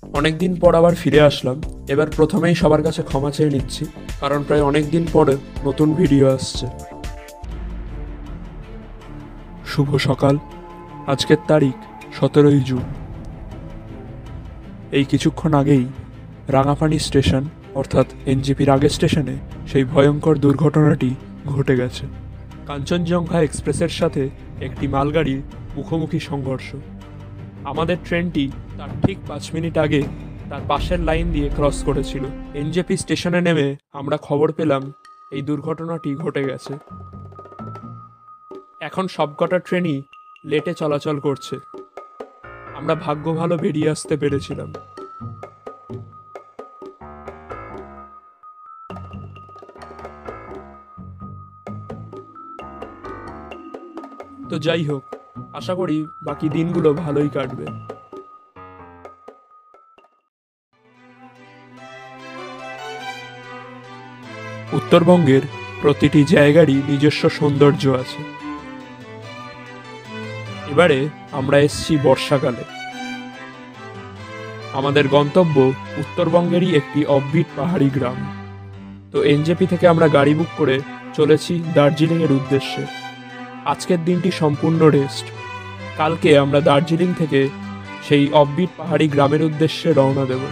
অনেক দিন পর আবার ফিরে আসলাম। এবার প্রথমেই সবার কাছে ক্ষমা চেয়ে নিচ্ছি, কারণ প্রায় অনেক দিন পরে নতুন ভিডিও আসছে। শুভ সকাল। আজকের তারিখ 17ই জুন। এই কিছুক্ষণ আগেই রাঙাপানি স্টেশন অর্থাৎ এনজেপির আগের স্টেশনে সেই ভয়ঙ্কর দুর্ঘটনাটি ঘটে গেছে। কাঞ্চনজঙ্ঘা এক্সপ্রেসের সাথে একটি মালগাড়ির মুখোমুখি সংঘর্ষ। আমাদের ট্রেনটি তার ঠিক 5 মিনিট আগে তার পাশের লাইন দিয়ে ক্রস করেছিল। এনজেপি স্টেশনে নেমে আমরা খবর পেলাম এই দুর্ঘটনাটি ঘটে গেছে। এখন সবকটা ট্রেনই লেটে চলাচল করছে। আমরা ভাগ্য ভালো বেরিয়ে আসতে পেরেছিলাম। তো যাই হোক, আশা করি বাকি দিনগুলো ভালোই কাটবে। উত্তরবঙ্গের প্রতিটি জায়গারই নিজস্ব সৌন্দর্য আছে। এবারে আমরা এসেছি বর্ষাকালে। আমাদের গন্তব্য উত্তরবঙ্গেরই একটি অফবিট পাহাড়ি গ্রাম। তো এনজেপি থেকে আমরা গাড়ি বুক করে চলেছি দার্জিলিংয়ের উদ্দেশ্যে। আজকের দিনটি সম্পূর্ণ রেস্ট। কালকে আমরা দার্জিলিং থেকে সেই অফবিট পাহাড়ি গ্রামের উদ্দেশ্যে রওনা দেব।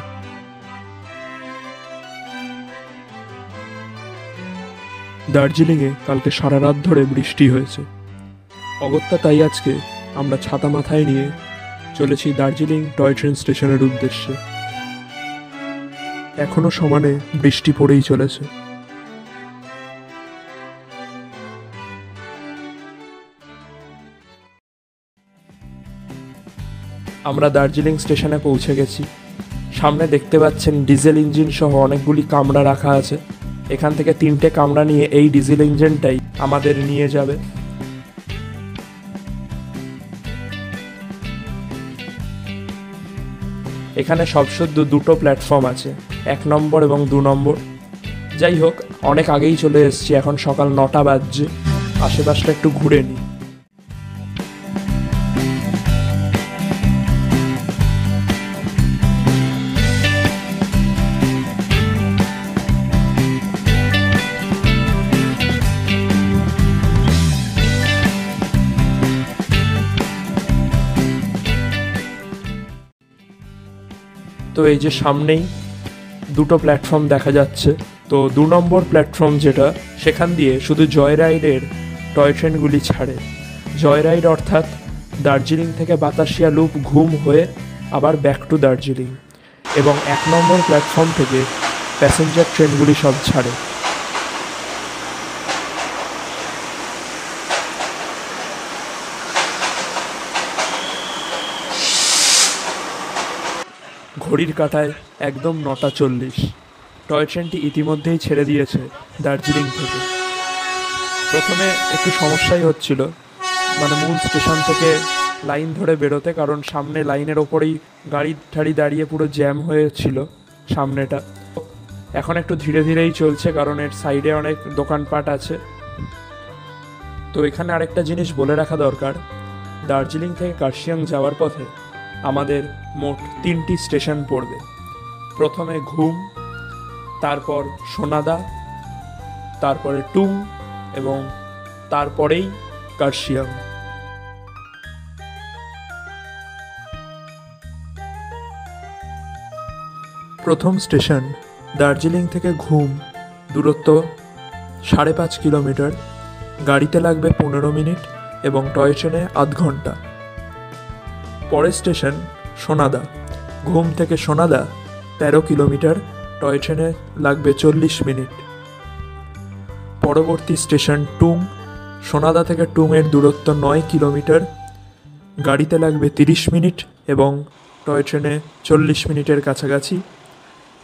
দার্জিলিংয়ে কালকে সারা রাত ধরে বৃষ্টি হয়েছে। অগত্যা তাই আজকে আমরা ছাতা মাথায় নিয়ে চলেছি দার্জিলিং টয় ট্রেন স্টেশনের উদ্দেশ্যে। এখনো সমানে বৃষ্টি পড়েই চলেছে। আমরা দার্জিলিং স্টেশনে পৌঁছে গেছি। সামনে দেখতে পাচ্ছেন ডিজেল ইঞ্জিন সহ অনেকগুলি কামরা রাখা আছে। এখান থেকে 3টে কামরা নিয়ে এই ডিজেল ইঞ্জিনটাই আমাদের নিয়ে যাবে। এখানে সবশুদ্ধ 2টো প্ল্যাটফর্ম আছে, 1 নম্বর এবং 2 নম্বর। যাই হোক, অনেক আগেই চলে এসেছি, এখন সকাল 9টা বাজছে। আশেপাশটা একটু ঘুরে নিই। তো এই যে সামনেই 2টো প্ল্যাটফর্ম দেখা যাচ্ছে। তো 2 নম্বর প্ল্যাটফর্ম যেটা, সেখান দিয়ে শুধু জয়রাইডের টয় ট্রেনগুলি ছাড়ে। জয়রাইড অর্থাৎ দার্জিলিং থেকে বাতাসিয়া লুপ ঘুম হয়ে আবার ব্যাক টু দার্জিলিং। এবং 1 নম্বর প্ল্যাটফর্ম থেকে প্যাসেঞ্জার ট্রেনগুলি সব ছাড়ে। ঘড়ির কাঁটায় একদম 9টা 40। টয় ট্রেনটি ইতিমধ্যেই ছেড়ে দিয়েছে দার্জিলিং থেকে। প্রথমে একটু সমস্যাই হচ্ছিল, মানে মূল স্টেশন থেকে লাইন ধরে বেরোতে, কারণ সামনে লাইনের ওপরেই গাড়ি ঠাড়ি দাঁড়িয়ে পুরো জ্যাম হয়েছিল সামনেটা। এখন একটু ধীরে ধীরেই চলছে, কারণ এর সাইডে অনেক দোকানপাট আছে। তো এখানে আরেকটা জিনিস বলে রাখা দরকার, দার্জিলিং থেকে কার্শিয়াং যাওয়ার পথে আমাদের মোট 3টি স্টেশন পড়বে। প্রথমে ঘুম, তারপর সোনাদা, তারপরে টুং এবং তারপরেই কার্শিয়াং। প্রথম স্টেশন দার্জিলিং থেকে ঘুম, দূরত্ব 5.5 কিলোমিটার। গাড়িতে লাগবে 15 মিনিট এবং টয় ট্রেনে আধ ঘন্টা। পরের স্টেশন সোনাদা। ঘুম থেকে সোনাদা 13 কিলোমিটার, টয় ট্রেনে লাগবে 40 মিনিট। পরবর্তী স্টেশন টুং। সোনাদা থেকে টুংয়ের দূরত্ব 9 কিলোমিটার। গাড়িতে লাগবে 30 মিনিট এবং টয় ট্রেনে 40 মিনিটের কাছাকাছি।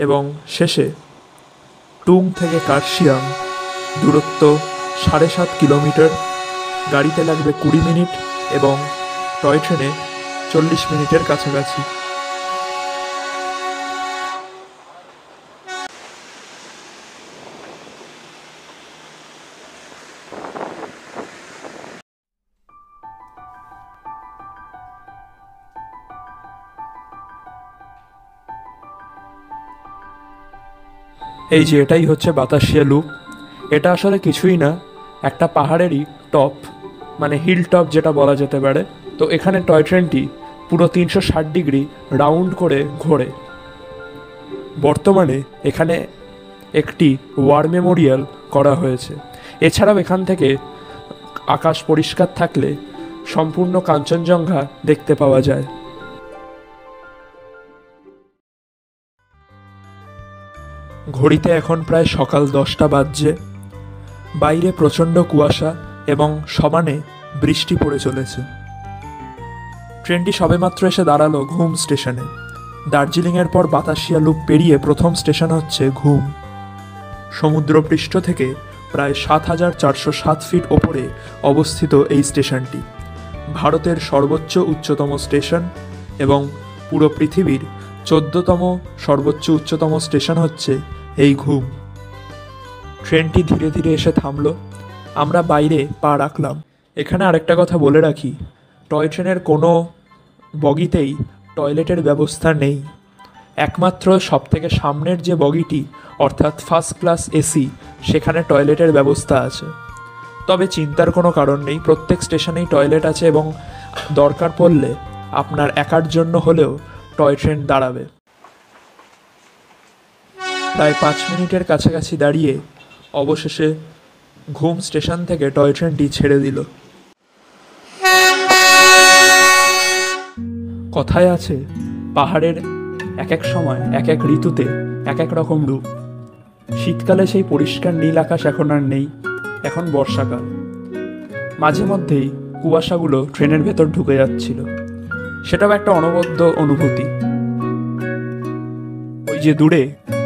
এবং শেষে টুং থেকে কার্শিয়াং, দূরত্ব 7.5 কিলোমিটার। গাড়িতে লাগবে 20 মিনিট এবং টয় ট্রেনে 40 মিনিটের কাছাকাছি। এই যে এটাই হচ্ছে বাতাসিয়া লুপ। এটা আসলে কিছুই না, একটা পাহাড়েরই টপ, মানে হিল টপ যেটা বলা যেতে পারে। তো এখানে টয় ট্রেনটি পুরো 360 ডিগ্রি রাউন্ড করে ঘোরে। বর্তমানে এখানে একটি ওয়ার মেমোরিয়াল করা হয়েছে। এছাড়াও এখান থেকে আকাশ পরিষ্কার থাকলে সম্পূর্ণ কাঞ্চনজঙ্ঘা দেখতে পাওয়া যায়। ঘড়িতে এখন প্রায় সকাল 10টা বাজছে। বাইরে প্রচণ্ড কুয়াশা এবং সমানে বৃষ্টি পড়ে চলেছে। ট্রেনটি সবেমাত্র এসে দাঁড়ালো ঘুম স্টেশনে। দার্জিলিংয়ের পর বাতাসিয়া লুপ পেরিয়ে প্রথম স্টেশন হচ্ছে ঘুম। সমুদ্রপৃষ্ঠ থেকে প্রায় 7,407 ফিট ওপরে অবস্থিত এই স্টেশনটি ভারতের সর্বোচ্চ উচ্চতম স্টেশন এবং পুরো পৃথিবীর 14তম সর্বোচ্চ উচ্চতম স্টেশন হচ্ছে এই ঘুম। ট্রেনটি ধীরে ধীরে এসে থামলো। আমরা বাইরে পা রাখলাম। এখানে আরেকটা কথা বলে রাখি, টয় ট্রেনের কোনো বগিতেই টয়লেটের ব্যবস্থা নেই। একমাত্র সবথেকে সামনের যে বগিটি অর্থাৎ ফার্স্ট ক্লাস এসি, সেখানে টয়লেটের ব্যবস্থা আছে। তবে চিন্তার কোনো কারণ নেই, প্রত্যেক স্টেশনেই টয়লেট আছে এবং দরকার পড়লে আপনার একার জন্য হলেও টয় ট্রেন দাঁড়াবে। প্রায় 5 মিনিটের কাছাকাছি দাঁড়িয়ে অবশেষে ঘুম স্টেশন থেকে টয় ট্রেনটি ছেড়ে দিল। কথায় আছে, পাহাড়ের এক এক সময় এক এক ঋতুতে এক এক রকম রূপ। শীতকালে সেই পরিষ্কার নীল আকাশ এখন আর নেই, এখন বর্ষাকাল। মাঝে মধ্যেই কুয়াশাগুলো ট্রেনের ভেতর ঢুকে যাচ্ছিল, সেটাও একটা অনবদ্য অনুভূতি। ওই যে দূরে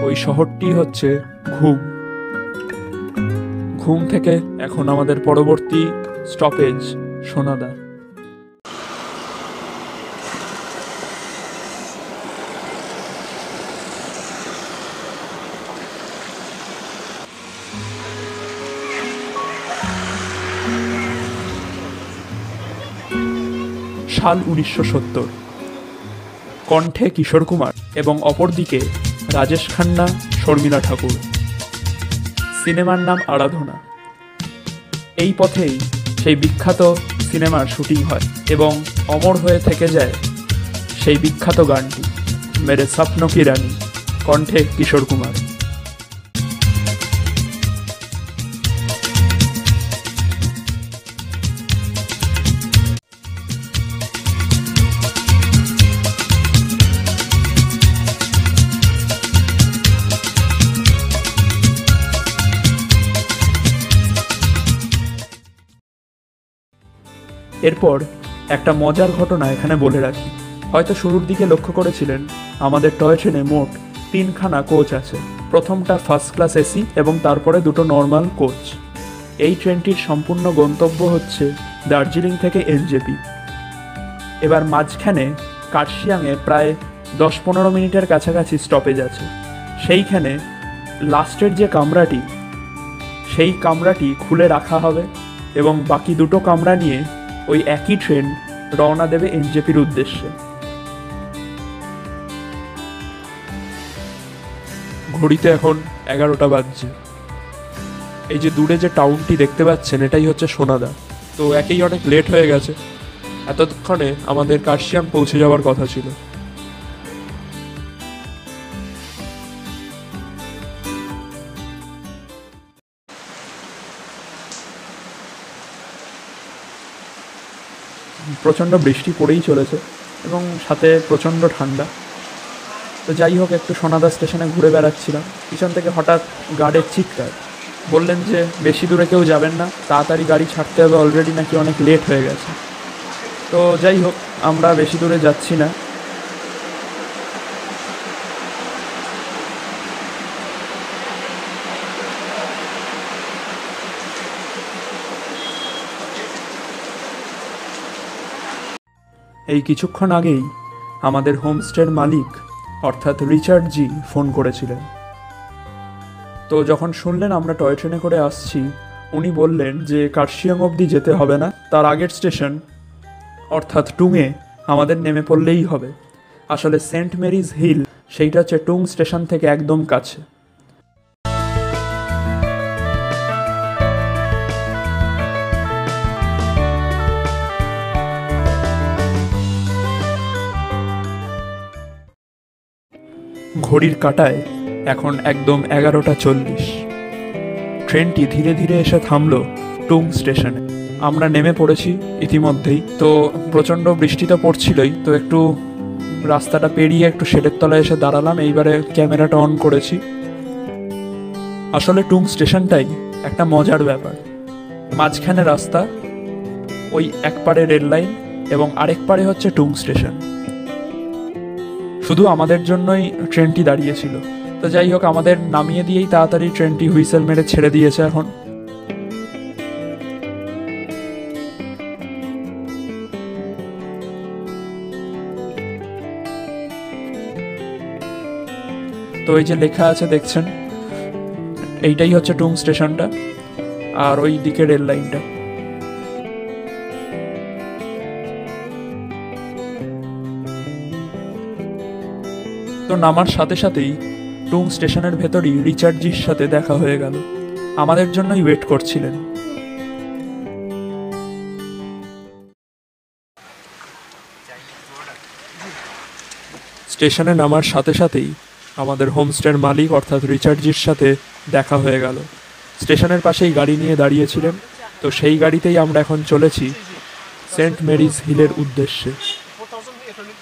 ওই শহরটি হচ্ছে ঘুম। ঘুম থেকে এখন আমাদের পরবর্তী স্টপেজ সোনাদা। সাল 1970। কণ্ঠে কিশোর কুমার এবং অপরদিকে রাজেশ খান্না, শর্মিলা ঠাকুর। সিনেমার নাম আরাধনা। এই পথেই সেই বিখ্যাত সিনেমার শুটিং হয় এবং অমর হয়ে থেকে যায় সেই বিখ্যাত গানটি মেরে স্বপ্ন কি রানী, কণ্ঠে কিশোর কুমার। এরপর একটা মজার ঘটনা এখানে বলে রাখি। হয়তো শুরুর দিকে লক্ষ্য করেছিলেন আমাদের টয় ট্রেনে মোট 3খানা কোচ আছে। প্রথমটা ফার্স্ট ক্লাস এসি এবং তারপরে 2টো নর্মাল কোচ। এই ট্রেনটির সম্পূর্ণ গন্তব্য হচ্ছে দার্জিলিং থেকে এনজেপি। এবার মাঝখানে কার্শিয়াংয়ে প্রায় 10-15 মিনিটের কাছাকাছি স্টপেজ আছে। সেইখানে লাস্টের যে কামরাটি, সেই কামরাটি খুলে রাখা হবে এবং বাকি 2টো কামরা নিয়ে ওই একই ট্রেন রওনা দেবে এনজেপির উদ্দেশ্যে। ঘড়িতে এখন 11টা বাজছে। এই যে দূরে যে টাউনটি দেখতে পাচ্ছেন, এটাই হচ্ছে সোনাদা। তো একেই অনেক লেট হয়ে গেছে, এতক্ষণে আমাদের কার্শিয়াং পৌঁছে যাওয়ার কথা ছিল। প্রচণ্ড বৃষ্টি পড়েই চলেছে এবং সাথে প্রচণ্ড ঠান্ডা। তো যাই হোক, একটু সোনাদা স্টেশনে ঘুরে বেড়াচ্ছিলাম, পিছন থেকে হঠাৎ গার্ডের চিৎকার। বললেন যে বেশি দূরে কেউ যাবেন না, তাড়াতাড়ি গাড়ি ছাড়তে হবে, অলরেডি নাকি অনেক লেট হয়ে গেছে। তো যাই হোক, আমরা বেশি দূরে যাচ্ছি না। এই কিছুক্ষণ আগেই আমাদের হোমস্টের মালিক অর্থাৎ রিচার্ড জি ফোন করেছিলেন। তো যখন শুনলেন আমরা টয় ট্রেনে করে আসছি, উনি বললেন যে কার্শিয়াং অবধি যেতে হবে না, তার আগের স্টেশন অর্থাৎ টুংয়ে আমাদের নেমে পড়লেই হবে। আসলে সেন্ট মেরিজ হিল সেইটা হচ্ছে টুং স্টেশন থেকে একদম কাছে। ঘড়ির কাঁটায় এখন একদম 11:40। ট্রেনটি ধীরে ধীরে এসে থামল টুং স্টেশনে। আমরা নেমে পড়েছি ইতিমধ্যেই। তো প্রচণ্ড বৃষ্টি তো পড়ছিলই, তো একটু রাস্তাটা পেরিয়ে একটু শেডের তলায় এসে দাঁড়ালাম। এইবারে ক্যামেরাটা অন করেছি। আসলে টুং স্টেশনটাই একটা মজার ব্যাপার। মাঝখানে রাস্তা, ওই এক পারে রেল লাইন এবং আরেক পারে হচ্ছে টুং স্টেশন। শুধু আমাদের জন্যই ট্রেনটি দাঁড়িয়েছিল। তো যাই হোক, আমাদের নামিয়ে দিয়েই তাড়াতাড়ি ট্রেনটি হুইসেল মেরে ছেড়ে দিয়েছে এখন। তো এই যে লেখা আছে দেখছেন, এইটাই হচ্ছে টুং স্টেশনটা, আর ওই দিকে রেল লাইনটা। তো নামার সাথে সাথেই টুং স্টেশনের ভেতরই রিচার্ডজির সাথে দেখা হয়ে গেল। আমাদের জন্যই ওয়েট করছিলেন। স্টেশনে নামার সাথে সাথেই আমাদের হোমস্টের মালিক অর্থাৎ রিচার্ডজির সাথে দেখা হয়ে গেল। স্টেশনের পাশেই গাড়ি নিয়ে দাঁড়িয়েছিলেন। তো সেই গাড়িতেই আমরা এখন চলেছি সেন্ট মেরিজ হিলের উদ্দেশ্যে।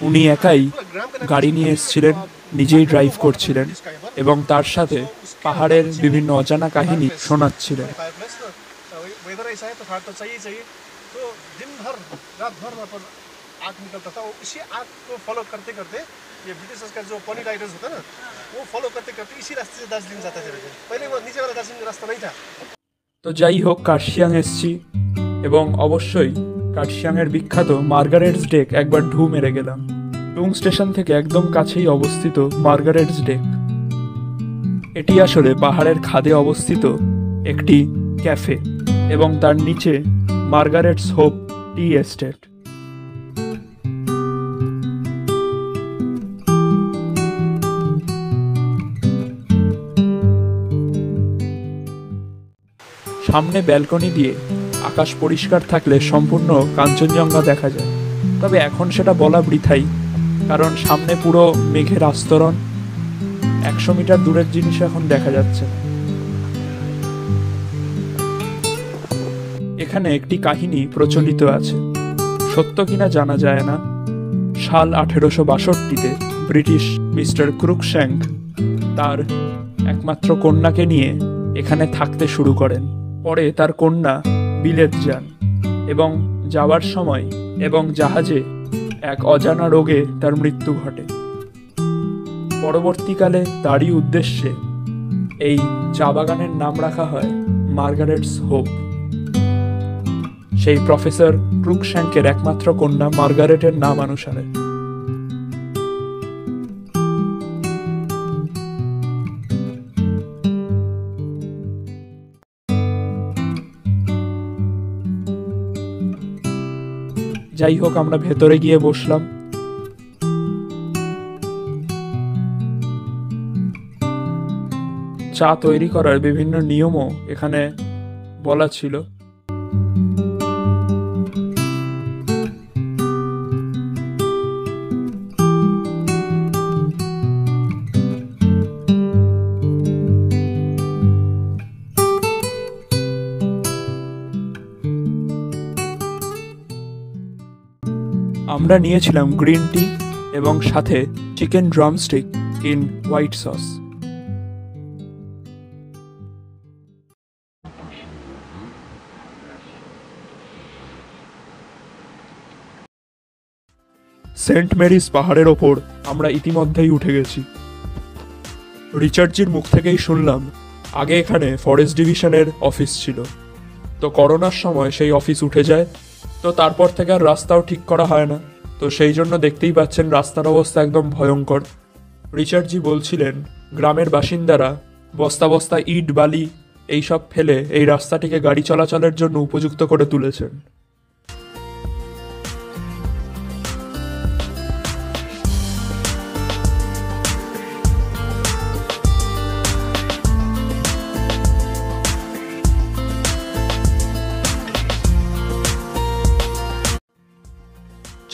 উনি একাই গাড়ি নিয়ে এসেছিলেন, নিজেই ড্রাইভ করছিলেন এবং তার সাথে পাহাড়ের বিভিন্ন অজানা কাহিনী শোনাচ্ছিলেন। आग निकलता था, इसी आग को फॉलो करते करते ये ब्रिटिशर्स का जो पनी राइडर्स होता ना, वो फॉलो करते करते इसी रास्ते से दार्जिलिंग जाता थे। पहले वो नीचे वाला दार्जिलिंग रास्ता नहीं था। তো যাই হোক, কার্শিয়াং এসছি এবং অবশ্যই কার্শিয়াংয়ের বিখ্যাত মার্গারেটস ডেক একবার ঢু মেরে গেলাম। টুং স্টেশন থেকে একদম কাছেই অবস্থিত মার্গারেটস ডেক। এটি আসলে পাহাড়ের খাদে অবস্থিত একটি ক্যাফে এবং তার নিচে মার্গারেটস হোপ টি এস্টেট। সামনে ব্যালকনি দিয়ে আকাশ পরিষ্কার থাকলে সম্পূর্ণ কাঞ্চনজঙ্ঘা দেখা যায়, তবে এখন সেটা বলা বৃথাই, কারণ সামনে পুরো মেঘের আস্তরণ। 100 মিটার দূরের জিনিস এখন দেখা যাচ্ছে। এখানে একটি কাহিনী প্রচলিত আছে, সত্য কিনা জানা যায় না। সাল 1862-তে ব্রিটিশ মিস্টার ক্রুকশ্যাঙ্ক তার একমাত্র কন্যাকে নিয়ে এখানে থাকতে শুরু করেন। পরে তার কন্যা বিলেত যান এবং যাওয়ার সময় এবং জাহাজে এক অজানা রোগে তার মৃত্যু ঘটে। পরবর্তীকালে তারই উদ্দেশ্যে এই চা বাগানের নাম রাখা হয় মার্গারেটস হোপ। সেই প্রফেসর ক্রুকশ্যাঙ্কের একমাত্র কন্যা মার্গারেটের নাম অনুসারে। যাই হোক, আমরা ভেতরে গিয়ে বসলাম। চা তৈরি করার বিভিন্ন নিয়মও এখানে বলা ছিল। আমরা নিয়েছিলাম গ্রিন টি এবং সাথে chicken drumstick in white sauce. Saint Mary's পাহাড়ের ওপর আমরা ইতিমধ্যেই উঠে গেছি। রিচার্ডজির মুখ থেকেই শুনলাম আগে এখানে ফরেস্ট ডিভিশনের অফিস ছিল, তো করোনার সময় সেই অফিস উঠে যায়। তো তারপর থেকে আর রাস্তাও ঠিক করা হয় না, তো সেই জন্য দেখতেই পাচ্ছেন রাস্তার অবস্থা একদম ভয়ঙ্কর। রিচার্ডজি বলছিলেন গ্রামের বাসিন্দারা বস্তা বস্তা ইট বালি এইসব ফেলে এই রাস্তাটিকে গাড়ি চলাচলের জন্য উপযুক্ত করে তুলেছেন।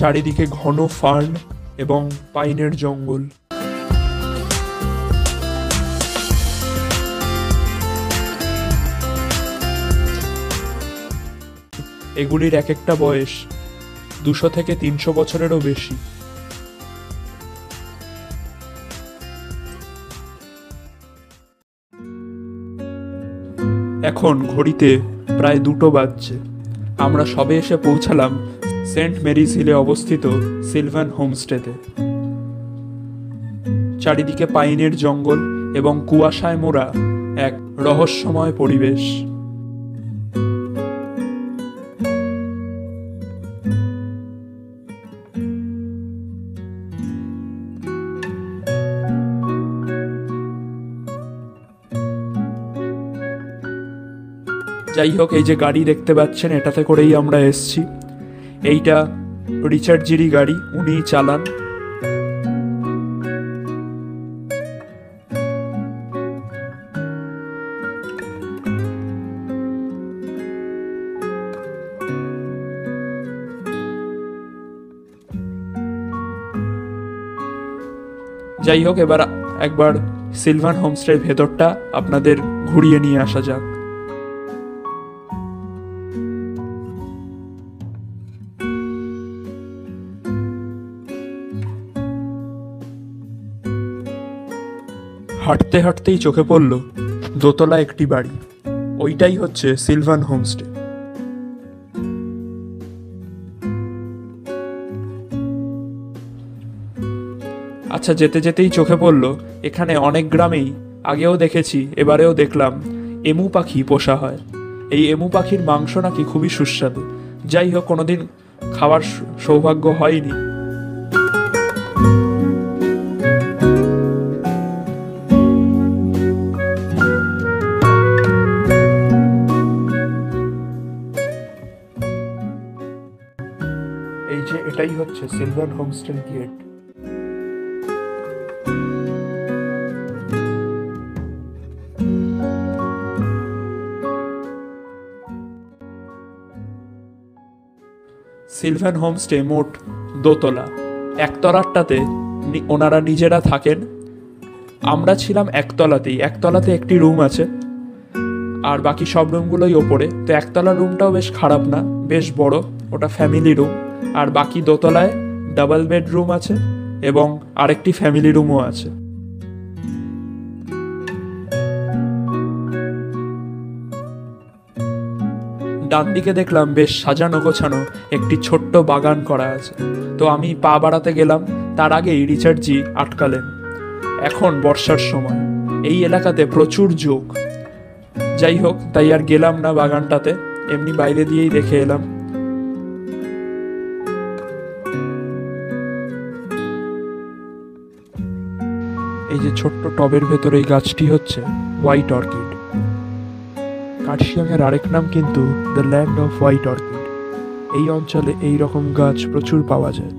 চারিদিকে ঘন ফার্ন এবং পাইনের জঙ্গল। এগুলির এক একটা বয়স 200 থেকে 300 বছরেরও বেশি। এখন ঘড়িতে প্রায় 2টো বাজছে। আমরা সবে এসে পৌঁছালাম সেন্ট মেরিজ হিলে অবস্থিত সিলভান হোমস্টেতে। চারিদিকে পাইনের জঙ্গল এবং কুয়াশায় মোড়া এক রহস্যময় পরিবেশ। যাই হোক, এই যে গাড়ি দেখতে পাচ্ছেন, এটাতে করেই আমরা এসছি। এইটা রিচার্ড জিরি গাড়ি, উনিই চালান। যাই হোক, এবার একবার সিলভান হোমস্টের ভেতরটা আপনাদের ঘুরিয়ে নিয়ে আসা যাক। হাঁটতে হাঁটতেই চোখে পড়ল দোতলা একটি বাড়ি। ওইটাই হচ্ছে সিলভান হোমস্টে। আচ্ছা, যেতে যেতেই চোখে পড়ল এখানে অনেক গ্রামেই আগেও দেখেছি, এবারেও দেখলাম এমু পাখি পোষা হয়। এই এমু পাখির মাংস নাকি খুবই সুস্বাদু। যাই হোক, কোনোদিন খাওয়ার সৌভাগ্য হয়নি। এই যে এটাই হচ্ছে সিলভান হোমস্টের গেট। সিলভান হোমস্টে মোট দোতলা। একতলাটাতে ওনারা নিজেরা থাকেন। আমরা ছিলাম একতলাতেই। একতলাতে একটি রুম আছে, আর বাকি সব রুমগুলোই ওপরে। তো একতলার রুমটাও বেশ খারাপ না, বেশ বড়, ওটা ফ্যামিলি রুম। আর বাকি দোতলায় ডাবল বেডরুম আছে এবং আরেকটি ফ্যামিলি রুমও আছে। ডান দিকে দেখলাম বেশ সাজানো গোছানো একটি ছোট্ট বাগান করা আছে। তো আমি পা বাড়াতে গেলাম, তার আগেই রিচার্ড জি আটকালেন। এখন বর্ষার সময়, এই এলাকাতে প্রচুর জোক। যাই হোক, তাই আর গেলাম না বাগানটাতে, এমনি বাইরে দিয়েই দেখে এলাম। এই যে ছোট্ট টবের ভেতরে এই গাছটি হচ্ছে হোয়াইট অর্কিড। কার্শিয়াংয়ের আরেক নাম কিন্তু the land off white orchid. এই অঞ্চলে এই রকম গাছ প্রচুর পাওয়া যায়।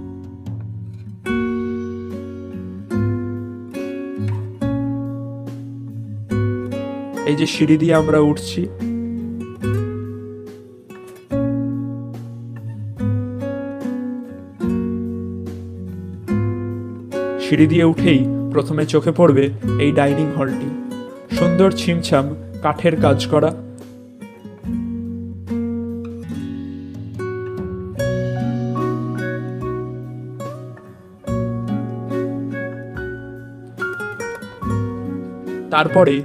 এই যে সিঁড়ি দিয়ে আমরা উঠছি, সিঁড়ি দিয়ে উঠেই প্রথমে চোখে পড়বে এই ডাইনিং হলটি। সুন্দর ছিমছাম কাঠের কাজ করা। তারপরে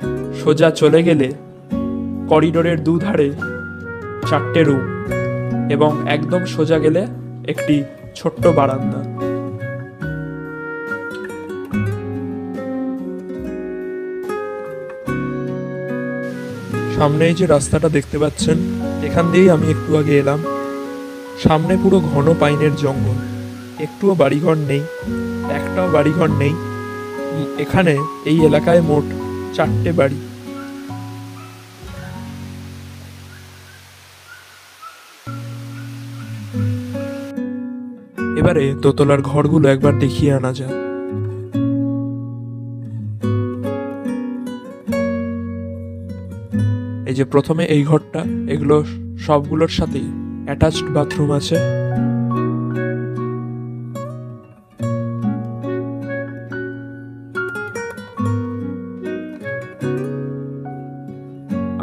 সোজা চলে গেলে করিডোরের দুধারে 4টে রুম এবং একদম সোজা গেলে একটি ছোট্ট বারান্দা। সামনে এই যে রাস্তাটা দেখতে পাচ্ছেন, এখান দিয়েই আমি একটু আগে এলাম। সামনে পুরো ঘন পাইনের জঙ্গল, একটুও বাড়িঘর নেই, একটাও বাড়িঘর নেই। এখানে এই এলাকায় মোট 4টে বাড়ি। এবারে দোতলার ঘরগুলো একবার দেখিয়ে আনা যায়। এই যে প্রথমে এই ঘরটা, এগুলো সবগুলোর সাথেই অ্যাটাচড বাথরুম আছে।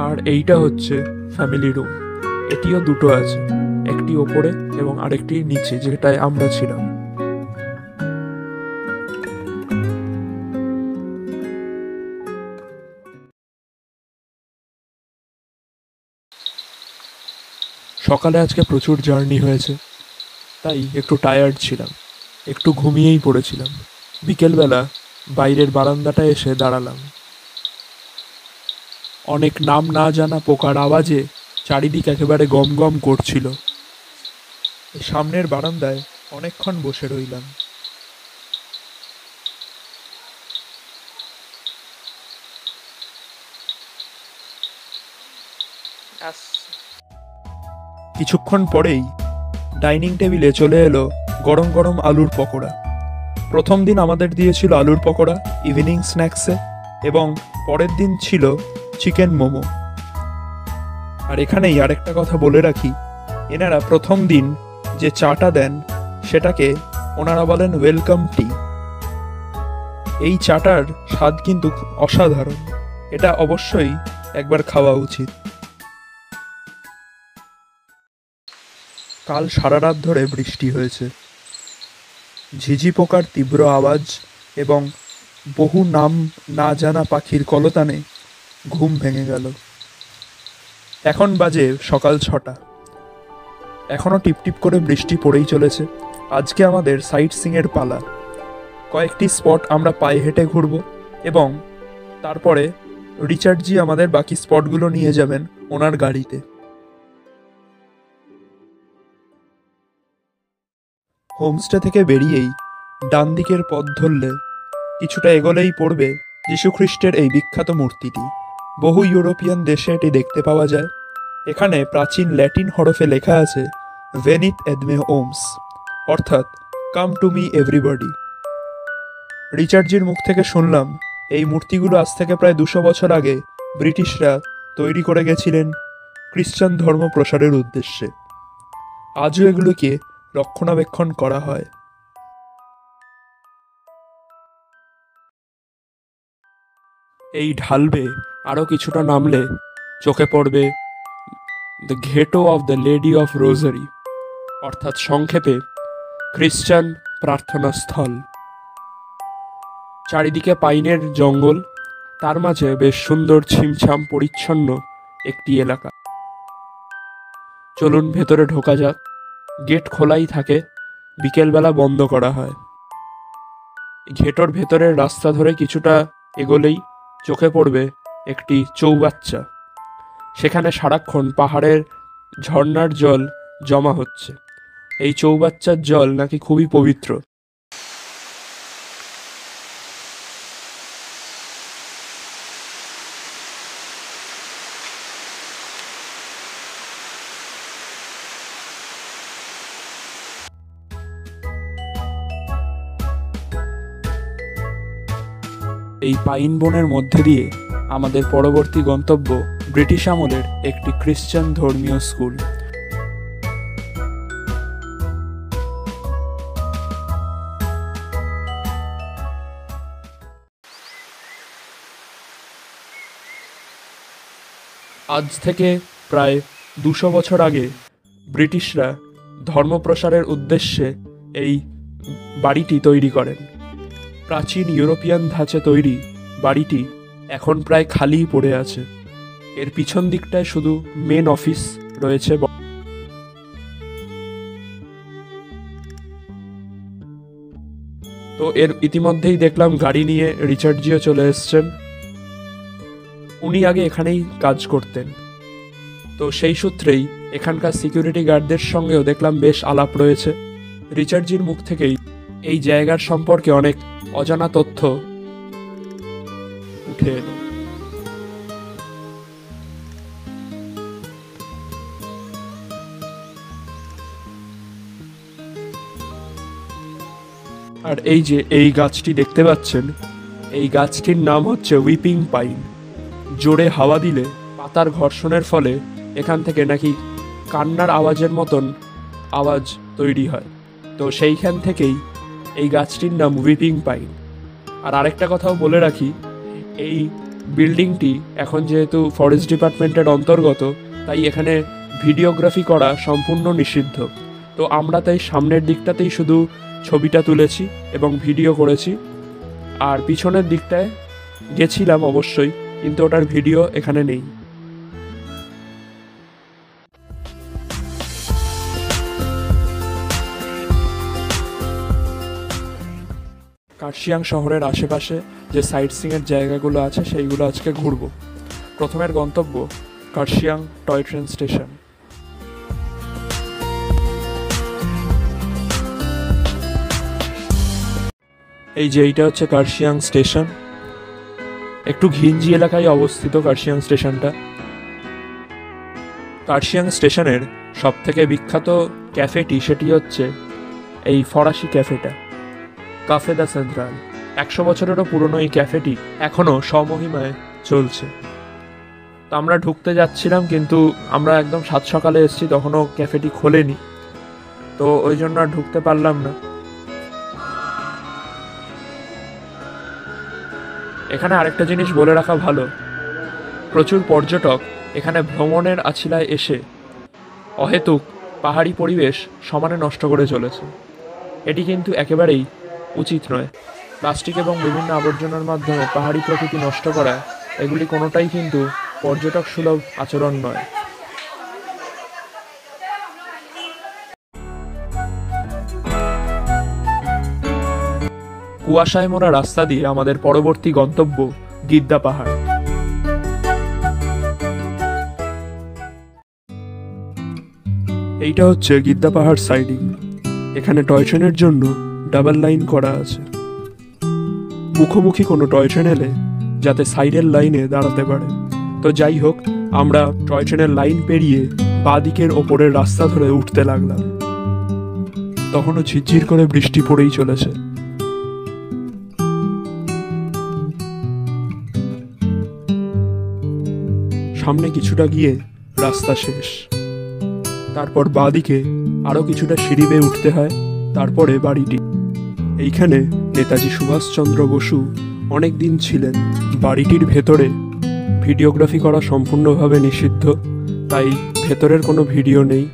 আর এইটা হচ্ছে ফ্যামিলি রুম, এটিও 2টো আছে। একটি ওপরে এবং আরেকটি নিচে, যেটায় আমরা ছিলাম। সকালে আজকে প্রচুর জার্নি হয়েছে, তাই একটু টায়ার্ড ছিলাম, একটু ঘুমিয়েই পড়েছিলাম। বিকেলবেলা বাইরের বারান্দাটায় এসে দাঁড়ালাম। অনেক নাম না জানা পোকার আওয়াজে চারিদিক একেবারে গম গম করছিল। সামনের বারান্দায় অনেকক্ষণ বসে রইলাম। কিছুক্ষণ পরেই ডাইনিং টেবিলে চলে এলো গরম গরম আলুর পকোড়া। প্রথম দিন আমাদের দিয়েছিল আলুর পকোড়া ইভিনিং স্ন্যাক্সে, এবং পরের দিন ছিল চিকেন মোমো। আর এখানেই আরেকটা কথা বলে রাখি, এনারা প্রথম দিন যে চাটা দেন সেটাকে ওনারা বলেন ওয়েলকাম টি। এই চাটার স্বাদ কিন্তু অসাধারণ, এটা অবশ্যই একবার খাওয়া উচিত। কাল সারা রাত ধরে বৃষ্টি হয়েছে। ঝিঝি পোকার তীব্র আওয়াজ এবং বহু নাম না জানা পাখির কলতানে ঘুম ভেঙে গেল। এখন বাজে সকাল 6টা। এখনো টিপটিপ করে বৃষ্টি পড়েই চলেছে। আজকে আমাদের সাইট সিংয়ের পালা। কয়েকটি স্পট আমরা পায়ে হেঁটে ঘুরব এবং তারপরে রিচার্ডজি আমাদের বাকি স্পটগুলো নিয়ে যাবেন ওনার গাড়িতে। হোমস্টে থেকে বেরিয়েই ডান দিকের পথ ধরলে কিছুটা এগোলেই পড়বে যীশুখ্রিস্টের এই বিখ্যাত মূর্তিটি। বহু ইউরোপিয়ান দেশে এটি দেখতে পাওয়া যায়। এখানে প্রাচীন ল্যাটিন হরফে লেখা আছে ভেনিত এডমে ওমস, অর্থাৎ কাম টু মি এভরিবডি। রিচার্ডজির মুখ থেকে শুনলাম এই মূর্তিগুলো আজ থেকে প্রায় 200 বছর আগে ব্রিটিশরা তৈরি করে গেছিলেন খ্রিস্টান ধর্ম প্রসারের উদ্দেশ্যে। আজও এগুলোকে রক্ষণাবেক্ষণ করা হয়। এই ঢালবে আরও কিছুটা নামলে চোখে পড়বে the ghetto of the lady of Rosary, অর্থাৎ সংক্ষেপে খ্রিস্টান প্রার্থনা স্থল। চারিদিকে পাইনের জঙ্গল, তার মাঝে বেশ সুন্দর ছিমছাম পরিচ্ছন্ন একটি এলাকা। চলুন ভেতরে ঢোকা যাক। গেট খোলাই থাকে, বিকেলবেলা বন্ধ করা হয়। ঘেটোর ভেতরের রাস্তা ধরে কিছুটা এগোলেই চোখে পড়বে একটি চৌবাচ্চা। সেখানে সারাক্ষণ পাহাড়ের ঝর্ণার জল জমা হচ্ছে। এই চৌবাচ্চার জল নাকি খুবই পবিত্র। এই পাইন বনের মধ্যে দিয়ে আমাদের পরবর্তী গন্তব্য ব্রিটিশ আমলের একটি খ্রিস্টান ধর্মীয় স্কুল। আজ থেকে প্রায় 200 বছর আগে ব্রিটিশরা ধর্মপ্রসারের উদ্দেশ্যে এই বাড়িটি তৈরি করেন। প্রাচীন ইউরোপিয়ান ধাঁচে তৈরি বাড়িটি এখন প্রায় খালিই পড়ে আছে। এর পিছন দিকটায় শুধু মেন অফিস রয়েছে। তো এর ইতিমধ্যেই দেখলাম গাড়ি নিয়ে রিচার্ডজিও চলে এসছেন। উনি আগে এখানেই কাজ করতেন, তো সেই সূত্রেই এখানকার সিকিউরিটি গার্ডদের সঙ্গেও দেখলাম বেশ আলাপ রয়েছে। রিচার্ডজির মুখ থেকেই এই জায়গার সম্পর্কে অনেক অজানা তথ্য উঠে এলো। আর এই যে এই গাছটি দেখতে পাচ্ছেন, এই গাছটির নাম হচ্ছে উইপিং পাইন। জোরে হাওয়া দিলে পাতার ঘর্ষণের ফলে এখান থেকে নাকি কান্নার আওয়াজের মতন আওয়াজ তৈরি হয়। তো সেইখান থেকেই এই গাছটির নাম উইপিং পাইন। আর আরেকটা কথাও বলে রাখি, এই বিল্ডিংটি এখন যেহেতু ফরেস্ট ডিপার্টমেন্টের অন্তর্গত, তাই এখানে ভিডিওগ্রাফি করা সম্পূর্ণ নিষিদ্ধ। তো আমরা তাই সামনের দিকটাতেই শুধু ছবিটা তুলেছি এবং ভিডিও করেছি, আর পিছনের দিকটায় গেছিলাম অবশ্যই, কিন্তু ওটার ভিডিও এখানে নেই। কার্শিয়াং শহরের আশেপাশে যে সাইট সিংয়ের জায়গাগুলো আছে সেইগুলো আজকে ঘুরব। প্রথমের গন্তব্য কার্শিয়াং টয় ট্রেন স্টেশন। এই যে এইটা হচ্ছে কার্শিয়াং স্টেশন, একটু ঘিঞ্জি এলাকায় অবস্থিত কার্শিয়াং স্টেশনটা। কার্শিয়াং স্টেশনের সবথেকে বিখ্যাত ক্যাফেটি সেটি হচ্ছে এই ফরাসি ক্যাফেটা, কাফে দ্য সেন্ট্রাল। 100 বছরেরও পুরনো এই ক্যাফেটি এখনও স্বমহিমায় চলছে। তো আমরা ঢুকতে যাচ্ছিলাম, কিন্তু আমরা একদম সাত সকালে এসেছি, তখনও ক্যাফেটি খোলেনি, তো ওই জন্য আর ঢুকতে পারলাম না। এখানে আরেকটা জিনিস বলে রাখা ভালো, প্রচুর পর্যটক এখানে ভ্রমণের আছিলায় এসে অহেতুক পাহাড়ি পরিবেশ সমানে নষ্ট করে চলেছে। এটি কিন্তু একেবারেই উচিত নয়। প্লাস্টিক এবং বিভিন্ন আবর্জনার মাধ্যমে পাহাড়ি প্রকৃতি নষ্ট করা, এগুলি কোনোটাই কিন্তু পর্যটক সুলভ আচরণ নয়। কুয়াশায় মোড়া রাস্তা দিয়ে আমাদের পরবর্তী গন্তব্য গিদ্দা পাহাড়। এইটা হচ্ছে গিদ্দা পাহাড় সাইডিং। এখানে টয় ট্রেনের জন্য ডাবল লাইন করা আছে, মুখোমুখি কোনো টয় ট্রেন এলে যাতে সাইডের লাইনে দাঁড়াতে পারে। তো যাই হোক, আমরা টয় ট্রেনের লাইন পেরিয়ে বাঁ দিকের ওপরের রাস্তা ধরে উঠতে লাগলাম। তখনও ঝিরঝির করে বৃষ্টি পড়েই চলেছে। সামনে কিছুটা গিয়ে রাস্তা শেষ, তারপর বাঁ দিকে আরও কিছুটা সিঁড়ি বেয়ে উঠতে হয়, তারপরে বাড়িটি। এইখানে নেতাজি সুভাষচন্দ্র বসু অনেক দিন ছিলেন। বাড়িটির ভেতরে ভিডিওগ্রাফি করা সম্পূর্ণভাবে নিষিদ্ধ, তাই ভেতরের কোনো ভিডিও নেই।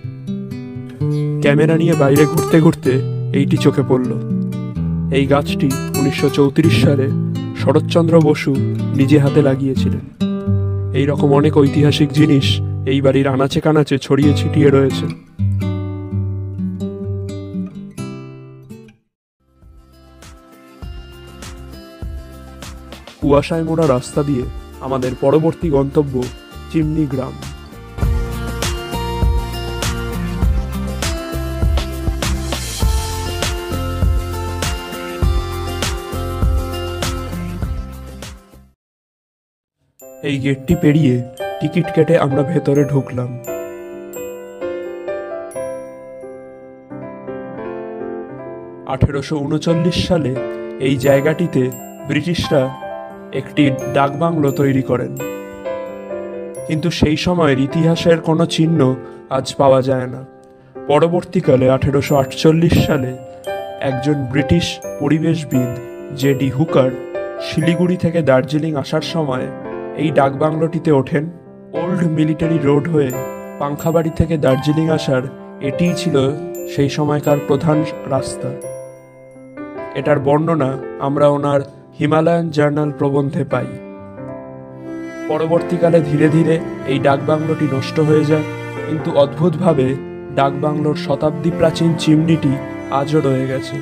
ক্যামেরা নিয়ে বাইরে ঘুরতে ঘুরতে এইটি চোখে পড়ল। এই গাছটি 1934 সালে শরৎচন্দ্র বসু নিজে হাতে লাগিয়েছিলেন। এই রকম অনেক ঐতিহাসিক জিনিস এই বাড়ির আনাচে কানাচে ছড়িয়ে ছিটিয়ে রয়েছে। কুয়াশায় মোড়া রাস্তা দিয়ে আমাদের পরবর্তী গন্তব্য চিমনি গ্রাম। এই গেটটি পেরিয়ে টিকিট কেটে আমরা ভেতরে ঢুকলাম। (1839 সালে এই জায়গাটিতে ব্রিটিশরা একটি ডাকবাংলো তৈরি করেন, কিন্তু সেই সময়ের ইতিহাসের কোনো চিহ্ন আজ পাওয়া যায় না। পরবর্তীকালে 1848 সালে একজন ব্রিটিশ পরিবেশবিদ জেডি হুকার শিলিগুড়ি থেকে দার্জিলিং আসার সময় এই ডাকবাংলোটিতে ওঠেন। ওল্ড মিলিটারি রোড হয়ে পাংখাবাড়ি থেকে দার্জিলিং আসার এটিই ছিল সেই সময়কার প্রধান রাস্তা। এটার বর্ণনা আমরা ওনার হিমালয়ান জার্নাল প্রবন্ধে পাই। পরবর্তীকালে ধীরে ধীরে এই ডাকবাংলোটি নষ্ট হয়ে যায়, কিন্তু অদ্ভুতভাবে ডাকবাংলোর শতাব্দী প্রাচীন চিমনিটি আজও রয়ে গেছে।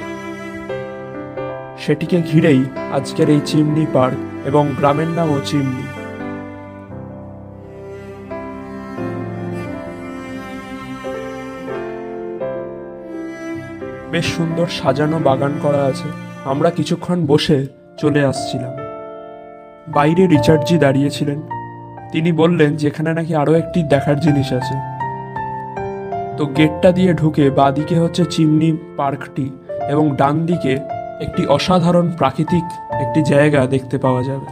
সেটিকে ঘিরেই আজকের এই চিমনি পার্ক, এবং গ্রামের নামও চিমনি। বেশ সুন্দর সাজানো বাগান করা আছে। আমরা কিছুক্ষণ বসে চলে আসছিলাম। বাইরে রিচার্ডজি দাঁড়িয়েছিলেন। তিনি বললেন যে এখানে নাকি আরও একটি দেখার জিনিস আছে। তো গেটটা দিয়ে ঢুকে বাঁদিকে হচ্ছে চিমনি পার্কটি, এবং ডান দিকে একটি অসাধারণ প্রাকৃতিক একটি জায়গা দেখতে পাওয়া যাবে।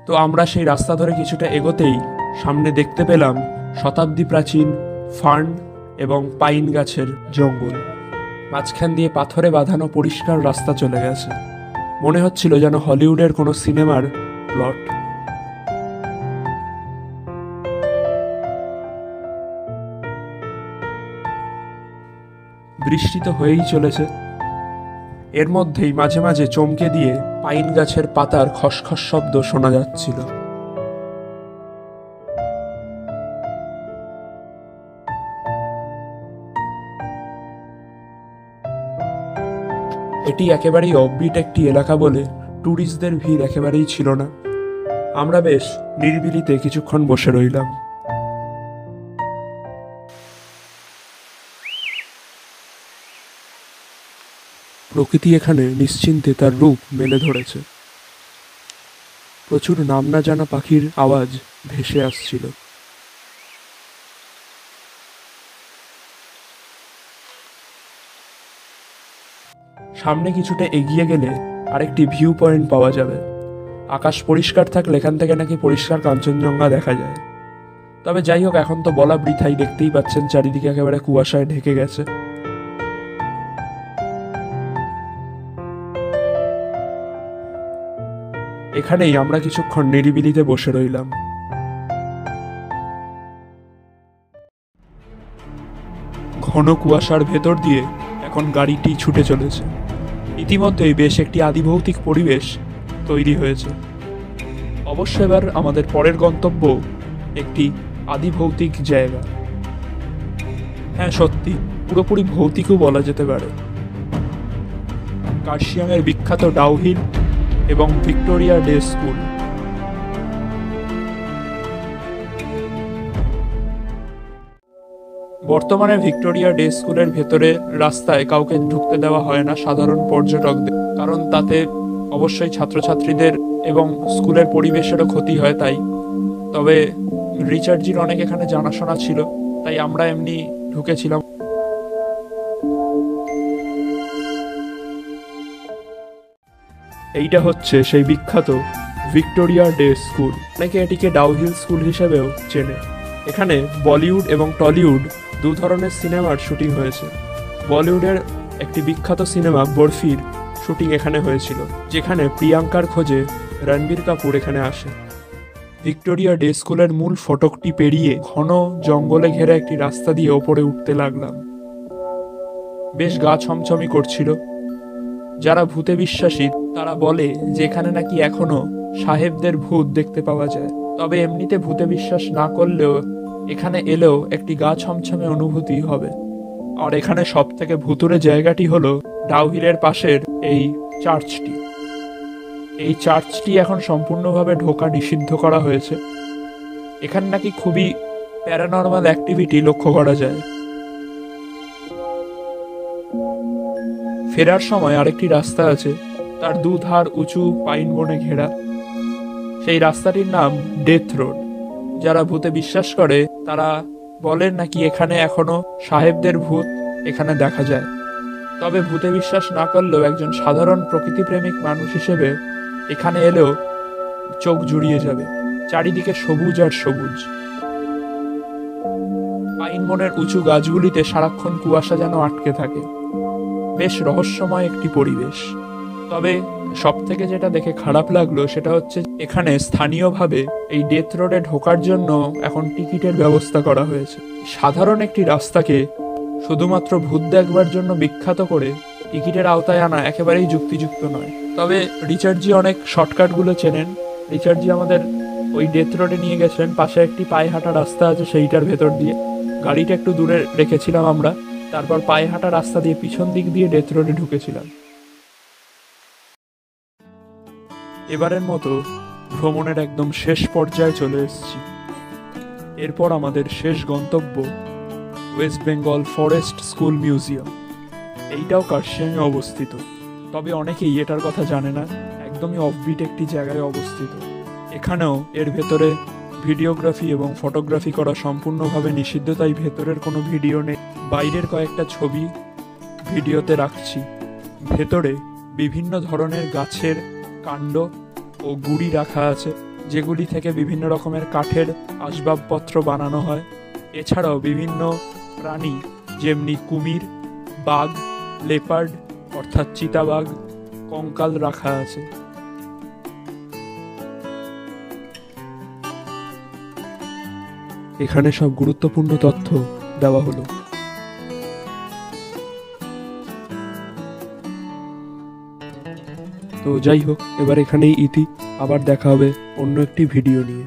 তো আমরা সেই রাস্তা ধরে কিছুটা এগোতেই সামনে দেখতে পেলাম শতাব্দী প্রাচীন ফার্ন এবং পাইন গাছের জঙ্গল। মাঝখান দিয়ে পাথরে বাঁধানো পরিষ্কার রাস্তা চলে গেছে। মনে হচ্ছিল যেন হলিউডের কোনো সিনেমার প্লট। বৃষ্টি তো হয়েই চলেছে। এর মধ্যেই মাঝে মাঝে চমকে দিয়ে পাইন গাছের পাতার খসখস শব্দ শোনা যাচ্ছিল। এটি একেবারেই অফবিট একটি এলাকা বলে ট্যুরিস্টদের ভিড় একেবারেই ছিল না। আমরা বেশ নিরিবিলিতে কিছুক্ষণ বসে রইলাম। প্রকৃতি এখানে নিশ্চিন্তে তার রূপ মেলে ধরেছে। প্রচুর নাম না জানা পাখির আওয়াজ ভেসে আসছিল। সামনে কিছুটা এগিয়ে গেলে আরেকটি ভিউ পয়েন্ট পাওয়া যাবে। আকাশ পরিষ্কার থাকলে এখান থেকে নাকি পরিষ্কার কাঞ্চনজঙ্ঘা দেখা যায়। তবে যাই হোক, এখন তো বলা বৃথাই, দেখতেই পাচ্ছেন চারিদিকে একেবারে কুয়াশায় ঢেকে গেছে। এখানেই আমরা কিছুক্ষণ নিরিবিলিতে বসে রইলাম। ঘন কুয়াশার ভেতর দিয়ে এখন গাড়িটি ছুটে চলেছে। ইতিমধ্যেই বেশ একটি আদিভৌতিক পরিবেশ তৈরি হয়েছে। অবশ্য এবার আমাদের পরের গন্তব্য একটি আদিভৌতিক জায়গা। হ্যাঁ, সত্যি পুরোপুরি ভৌতিকও বলা যেতে পারে। কার্শিয়াংয়ের বিখ্যাত ডাউহিল এবং ভিক্টোরিয়া ডে স্কুল। বর্তমানে ভিক্টোরিয়া ডে স্কুলের ভেতরে রাস্তায় কাউকে ঢুকতে দেওয়া হয় না সাধারণ পর্যটকদের, কারণ তাতে অবশ্যই ছাত্রছাত্রীদের এবং স্কুলের পরিবেশেরও ক্ষতি হয়। তাই তবে রিচার্ডজির অনেক এখানে জানাশোনা ছিল, তাই আমরা এমনি ঢুকেছিলাম। এইটা হচ্ছে সেই বিখ্যাত ভিক্টোরিয়া ডে স্কুল। অনেকে এটিকে ডাউহিল স্কুল হিসেবেও চেনে। এখানে বলিউড এবং টলিউড দু ধরনের সিনেমার শুটিং হয়েছে। বলিউডের একটি বিখ্যাত সিনেমা বরফির শুটিং এখানে হয়েছিল, যেখানে প্রিয়াঙ্কার খোঁজে রণবীর কাপুর এখানে আসে। ভিক্টোরিয়া ডে স্কুলের মূল ফটকটি পেরিয়ে ঘন জঙ্গলে ঘেরা একটি রাস্তা দিয়ে ওপরে উঠতে লাগলাম। বেশ গা ছমছমি করছিল। যারা ভূতে বিশ্বাসী তারা বলে যে এখানে নাকি এখনো সাহেবদের ভূত দেখতে পাওয়া যায়। তবে এমনিতে ভূতে বিশ্বাস না করলেও এখানে এলেও একটি গা ছমছমে অনুভূতি হবে। আর এখানে সব থেকে ভুতুরে জায়গাটি হলো ডাউহিলের পাশের এই চার্চটি। এই চার্চটি এখন সম্পূর্ণভাবে ঢোকা নিষিদ্ধ করা হয়েছে। এখানে নাকি খুবই প্যারানর্মাল অ্যাক্টিভিটি লক্ষ্য করা যায়। ফেরার সময় আরেকটি রাস্তা আছে, তার দুধার উঁচু পাইন বনে ঘেরা। সেই রাস্তাটির নাম ডেথ রোড। যারা ভূতে বিশ্বাস করে তারা বলেন নাকি এখানে এখনো সাহেবদের ভূত এখানে দেখা যায়। তবে ভূতে বিশ্বাস না করলেও একজন সাধারণ প্রকৃতিপ্রেমিক মানুষ হিসেবে এখানে এলেও চোখ জুড়িয়ে যাবে। চারিদিকে সবুজ আর সবুজ। পাইন বনের উঁচু গাছগুলিতে সারাক্ষণ কুয়াশা যেন আটকে থাকে। বেশ রহস্যময় একটি পরিবেশ। তবে সব থেকে যেটা দেখে খারাপ লাগলো সেটা হচ্ছে এখানে স্থানীয়ভাবে এই ডেথ রোডে ঢোকার জন্য এখন টিকিটের ব্যবস্থা করা হয়েছে। সাধারণ একটি রাস্তাকে শুধুমাত্র ভূত দেখবার জন্য বিখ্যাত করে টিকিটের আওতায় আনা একেবারেই যুক্তিযুক্ত নয়। তবে রিচার্ডজি অনেক শর্টকাটগুলো চেনেন। রিচার্ডজি আমাদের ওই ডেথ রোডে নিয়ে গেছেন। পাশে একটি পায়ে হাঁটা রাস্তা আছে, সেইটার ভেতর দিয়ে গাড়িটা একটু দূরে রেখেছিলাম আমরা। তারপর পায়ে হাঁটা রাস্তা দিয়ে পিছন দিক দিয়ে ডেথ রোডে ঢুকেছিলাম। এবারের মতো ভ্রমণের একদম শেষ পর্যায়ে চলে এসেছি। এরপর আমাদের শেষ গন্তব্য West Bengal forest school museum. এইটাও কার্শিয়াংয়ে অবস্থিত, তবে অনেকেই এটার কথা জানে না। একদমই অফবিট একটি জায়গায় অবস্থিত। এখানেও এর ভেতরে ভিডিওগ্রাফি এবং ফটোগ্রাফি করা সম্পূর্ণভাবে নিষিদ্ধ, তাই ভেতরের কোনো ভিডিও নেই। বাইরের কয়েকটা ছবি ভিডিওতে রাখছি। ভেতরে বিভিন্ন ধরনের গাছের কাণ্ড ও গুড়ি রাখা আছে, যেগুলি থেকে বিভিন্ন রকমের কাঠের আসবাবপত্র বানানো হয়। এছাড়াও বিভিন্ন প্রাণী যেমনি কুমির, বাঘ, লেপার্ড অর্থাৎ চিতাবাঘ, কঙ্কাল রাখা আছে। এখানে সব গুরুত্বপূর্ণ তথ্য দেওয়া হলো। তো যাই হোক, এবার এখানেই ইতি। আবার দেখা হবে অন্য একটি ভিডিও নিয়ে।